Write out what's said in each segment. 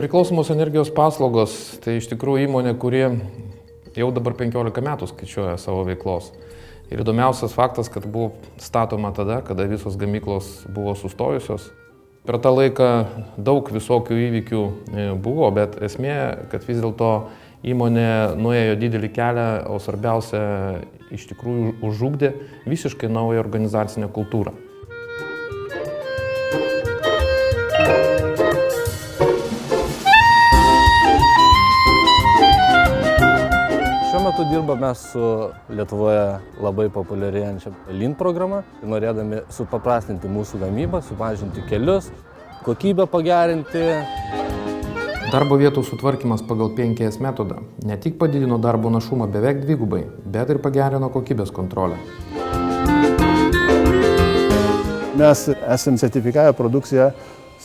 Nepriklausomos energijos paslaugos tai iš tikrųjų įmonė, kuri jau dabar 15 metų skaičiuoja savo veiklos. Ir įdomiausias faktas, kad buvo statoma tada, kada visos gamyklos buvo sustojusios. Per tą laiką daug visokių įvykių buvo, bet esmė, kad vis dėlto įmonė nuėjo didelį kelią, o svarbiausia, iš tikrųjų užugdė visiškai naują organizacinę kultūrą. Šiuo metu dirbame su Lietuvoje labai populiarėjančia Lean programa, norėdami supaprastinti mūsų gamybą, sumažinti kelius, kokybę pagerinti. Darbo vietų sutvarkymas pagal 5S metodą ne tik padidino darbo našumą beveik dvigubai, bet ir pagerino kokybės kontrolę. Mes esame sertifikavę produkciją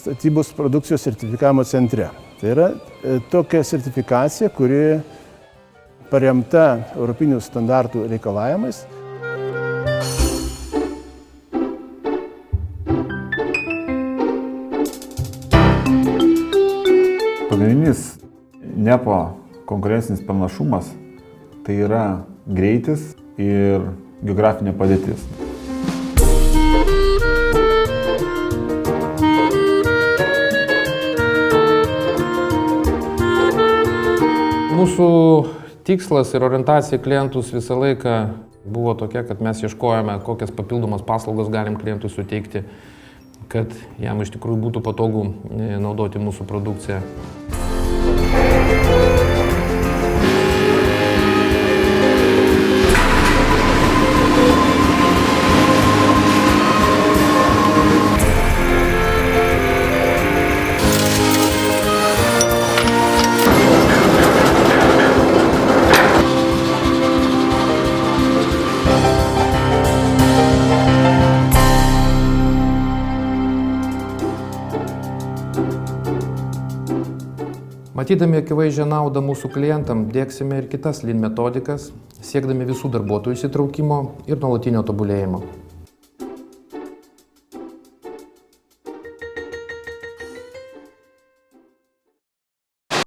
statybos produkcijos sertifikavimo centre. Tai yra tokia sertifikacija, kuri paremta europinių standartų reikalavimais. Pagrindinis NEPO konkurencinis pranašumas tai yra greitis ir geografinė padėtis. Mūsų tikslas ir orientacija klientus visą laiką buvo tokia, kad mes ieškojame, kokias papildomas paslaugas galim klientui suteikti, kad jam iš tikrųjų būtų patogu naudoti mūsų produkciją. Matydami akivaizdžią naudą mūsų klientam, diegsime ir kitas Lean metodikas, siekdami visų darbuotojų įsitraukimo ir nuolatinio tobulėjimo.